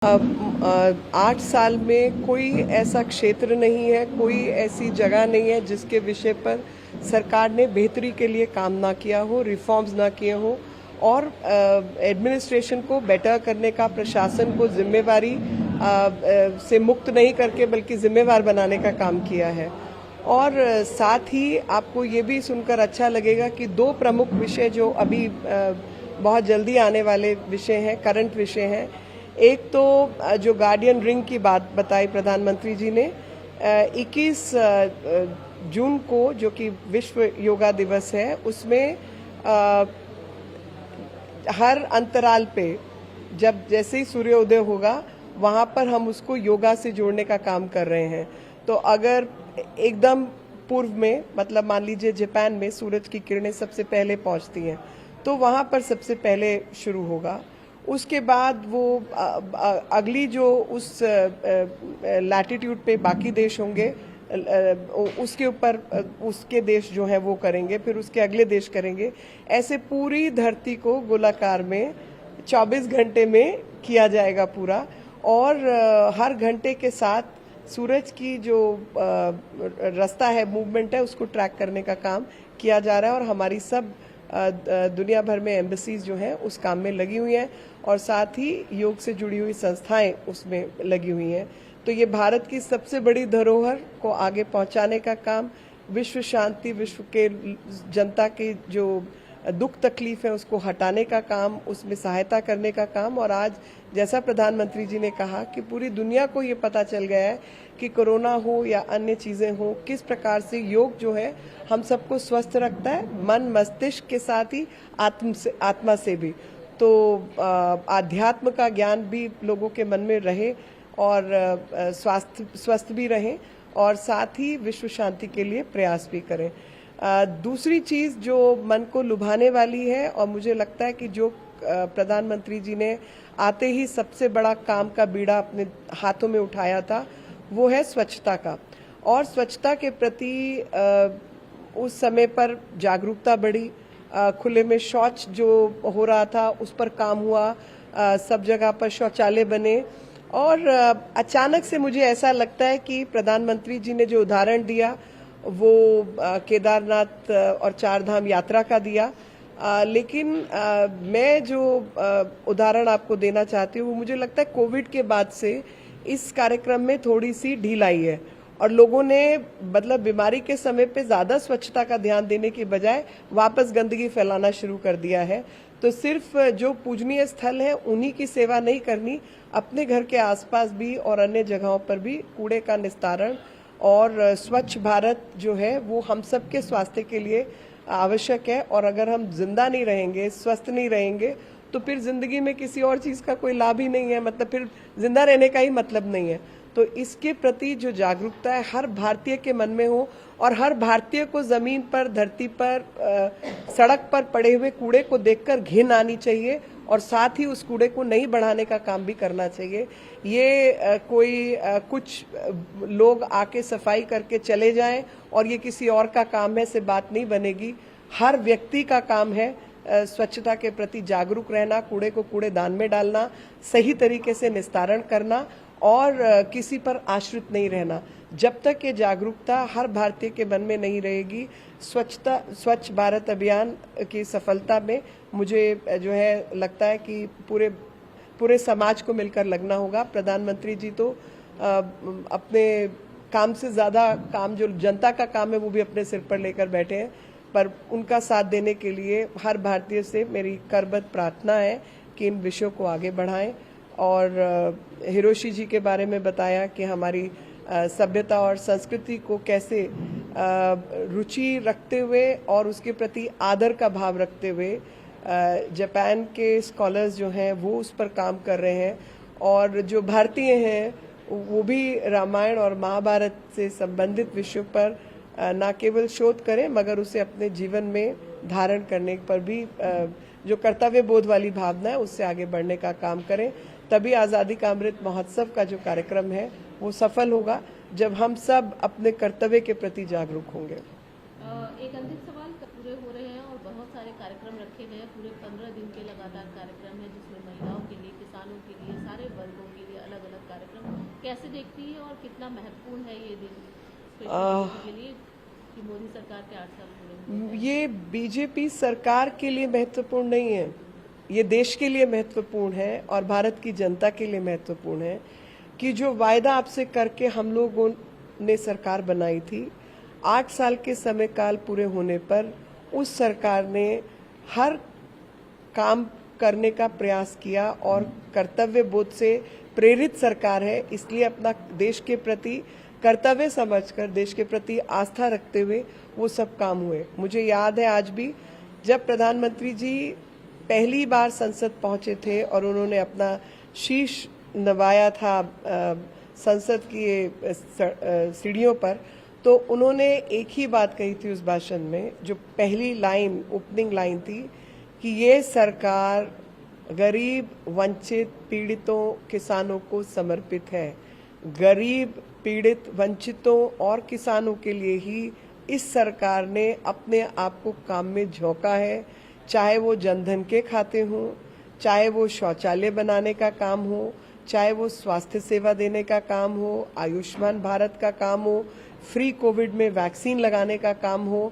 अब 8 साल में कोई ऐसा क्षेत्र नहीं है, कोई ऐसी जगह नहीं है जिसके विषय पर सरकार ने बेहतरी के लिए काम ना किया हो, रिफॉर्म्स ना किए हो और एडमिनिस्ट्रेशन को बेटर करने का, प्रशासन को जिम्मेवारी से मुक्त नहीं करके बल्कि जिम्मेवार बनाने का काम किया है। और साथ ही आपको ये भी सुनकर अच्छा लगेगा कि 2 प्रमुख विषय जो अभी बहुत जल्दी आने वाले विषय हैं, करंट विषय हैं। एक तो जो गार्डियन रिंग की बात बताई प्रधानमंत्री जी ने, 21 जून को जो कि विश्व योगा दिवस है, उसमें हर अंतराल पे जब जैसे ही सूर्योदय होगा वहां पर हम उसको योगा से जोड़ने का काम कर रहे हैं। तो अगर एकदम पूर्व में, मतलब मान लीजिए जापान में सूरज की किरणें सबसे पहले पहुंचती हैं, तो वहां पर सबसे पहले शुरू होगा। उसके बाद वो अगली जो उस लैटिट्यूड पे बाकी देश होंगे, उसके ऊपर उसके देश जो हैं वो करेंगे, फिर उसके अगले देश करेंगे। ऐसे पूरी धरती को गोलाकार में 24 घंटे में किया जाएगा पूरा। और हर घंटे के साथ सूरज की जो रास्ता है, मूवमेंट है, उसको ट्रैक करने का काम किया जा रहा है। और हमारी सब दुनिया भर में एम्बेसीज जो हैं उस काम में लगी हुई हैं और साथ ही योग से जुड़ी हुई संस्थाएं उसमें लगी हुई हैं। तो ये भारत की सबसे बड़ी धरोहर को आगे पहुंचाने का काम, विश्व शांति, विश्व के जनता की जो दुख तकलीफ है उसको हटाने का काम, उसमें सहायता करने का काम। और आज जैसा प्रधानमंत्री जी ने कहा कि पूरी दुनिया को ये पता चल गया है कि कोरोना हो या अन्य चीजें हो, किस प्रकार से योग जो है हम सबको स्वस्थ रखता है, मन मस्तिष्क के साथ ही आत्मा से भी। तो आध्यात्म का ज्ञान भी लोगों के मन में रहे और स्वस्थ भी रहें और साथ ही विश्व शांति के लिए प्रयास भी करें। दूसरी चीज जो मन को लुभाने वाली है और मुझे लगता है कि जो प्रधानमंत्री जी ने आते ही सबसे बड़ा काम का बीड़ा अपने हाथों में उठाया था, वो है स्वच्छता का। और स्वच्छता के प्रति उस समय पर जागरूकता बढ़ी, खुले में शौच जो हो रहा था उस पर काम हुआ, सब जगह पर शौचालय बने। और अचानक से मुझे ऐसा लगता है कि प्रधानमंत्री जी ने जो उदाहरण दिया वो केदारनाथ और 4 धाम यात्रा का दिया। लेकिन मैं जो उदाहरण आपको देना चाहती हूँ वो मुझे लगता है कोविड के बाद से इस कार्यक्रम में थोड़ी सी ढील आई है और लोगों ने मतलब बीमारी के समय पे ज्यादा स्वच्छता का ध्यान देने की बजाय वापस गंदगी फैलाना शुरू कर दिया है। तो सिर्फ जो पूजनीय स्थल है उन्हीं की सेवा नहीं करनी, अपने घर के आसपास भी और अन्य जगहों पर भी कूड़े का निस्तारण और स्वच्छ भारत जो है वो हम सबके स्वास्थ्य के लिए आवश्यक है। और अगर हम जिंदा नहीं रहेंगे, स्वस्थ नहीं रहेंगे, तो फिर जिंदगी में किसी और चीज का कोई लाभ ही नहीं है, मतलब फिर जिंदा रहने का ही मतलब नहीं है। तो इसके प्रति जो जागरूकता है हर भारतीय के मन में हो और हर भारतीय को जमीन पर, धरती पर, सड़क पर पड़े हुए कूड़े को देखकर घिन आनी चाहिए और साथ ही उस कूड़े को नहीं बढ़ाने का काम भी करना चाहिए। ये कोई कुछ लोग आके सफाई करके चले जाएं और ये किसी और का काम है से बात नहीं बनेगी। हर व्यक्ति का काम है स्वच्छता के प्रति जागरूक रहना, कूड़े को कूड़ेदान में डालना, सही तरीके से निस्तारण करना और किसी पर आश्रित नहीं रहना। जब तक ये जागरूकता हर भारतीय के मन में नहीं रहेगी, स्वच्छ भारत अभियान की सफलता में मुझे जो है लगता है कि पूरे समाज को मिलकर लगना होगा। प्रधानमंत्री जी तो अपने काम से ज्यादा काम जो जनता का काम है वो भी अपने सिर पर लेकर बैठे हैं, पर उनका साथ देने के लिए हर भारतीय से मेरी करबद्ध प्रार्थना है कि इन विषयों को आगे बढ़ाएं। और हिरोशी जी के बारे में बताया कि हमारी सभ्यता और संस्कृति को कैसे रुचि रखते हुए और उसके प्रति आदर का भाव रखते हुए जापान के स्कॉलर्स जो हैं वो उस पर काम कर रहे हैं और जो भारतीय हैं वो भी रामायण और महाभारत से संबंधित विषयों पर न केवल शोध करें मगर उसे अपने जीवन में धारण करने पर भी जो कर्तव्य बोध वाली भावना है उससे आगे बढ़ने का काम करें। तभी आज़ादी का अमृत महोत्सव का जो कार्यक्रम है वो सफल होगा जब हम सब अपने कर्तव्य के प्रति जागरूक होंगे। एक अंतिम सवाल, पूरे हो रहे हैं और बहुत सारे कार्यक्रम रखे गए हैं, पूरे 15 दिन के लगातार कार्यक्रम है जिसमें महिलाओं के लिए, किसानों के लिए, सारे वर्गों के लिए कैसे देखती है और कितना महत्वपूर्ण है ये दिन स्पेशली के लिए कि मोदी सरकार के 8 साल पूरे हुए? ये बीजेपी सरकार के लिए महत्वपूर्ण नहीं है, ये देश के लिए महत्वपूर्ण है और भारत की जनता के लिए महत्वपूर्ण है कि जो वायदा आपसे करके हम लोगों ने सरकार बनाई थी, 8 साल के समय काल पूरे होने पर उस सरकार ने हर काम करने का प्रयास किया और कर्तव्य बोध से प्रेरित सरकार है, इसलिए अपना देश के प्रति कर्तव्य समझकर, देश के प्रति आस्था रखते हुए वो सब काम हुए। मुझे याद है आज भी जब प्रधानमंत्री जी पहली बार संसद पहुंचे थे और उन्होंने अपना शीश नवाया था संसद की सीढ़ियों पर, तो उन्होंने एक ही बात कही थी उस भाषण में, जो पहली लाइन ओपनिंग लाइन थी कि ये सरकार गरीब, वंचित, पीड़ितों, किसानों को समर्पित है। गरीब, पीड़ित, वंचितों और किसानों के लिए ही इस सरकार ने अपने आप को काम में झोंका है, चाहे वो जनधन के खाते हों, चाहे वो शौचालय बनाने का काम हो, चाहे वो स्वास्थ्य सेवा देने का काम हो, आयुष्मान भारत का काम हो, फ्री कोविड में वैक्सीन लगाने का काम हो।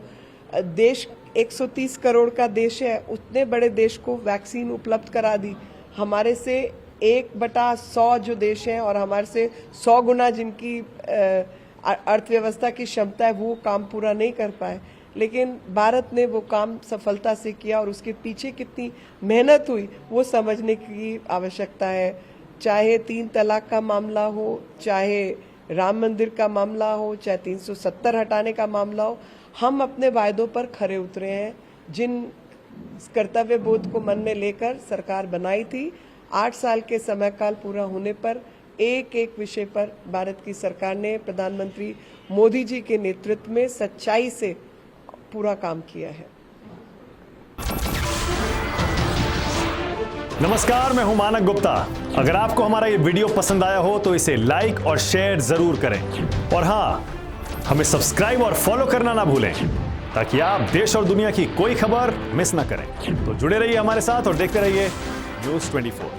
देश 130 करोड़ का देश है, उतने बड़े देश को वैक्सीन उपलब्ध करा दी। हमारे से 1/100 जो देश हैं और हमारे से 100 गुना जिनकी अर्थव्यवस्था की क्षमता है, वो काम पूरा नहीं कर पाए, लेकिन भारत ने वो काम सफलता से किया और उसके पीछे कितनी मेहनत हुई वो समझने की आवश्यकता है। चाहे 3 तलाक का मामला हो, चाहे राम मंदिर का मामला हो, चाहे 370 हटाने का मामला हो, हम अपने वायदों पर खरे उतरे हैं। जिन कर्तव्य बोध को मन में लेकर सरकार बनाई थी, 8 साल के समय काल पूरा होने पर एक एक विषय पर भारत की सरकार ने प्रधानमंत्री मोदी जी के नेतृत्व में सच्चाई से पूरा काम किया है। नमस्कार, मैं हूं मानक गुप्ता। अगर आपको हमारा ये वीडियो पसंद आया हो तो इसे लाइक और शेयर जरूर करें, और हाँ, हमें सब्सक्राइब और फॉलो करना ना भूलें ताकि आप देश और दुनिया की कोई खबर मिस ना करें। तो जुड़े रहिए हमारे साथ और देखते रहिए न्यूज़ 24।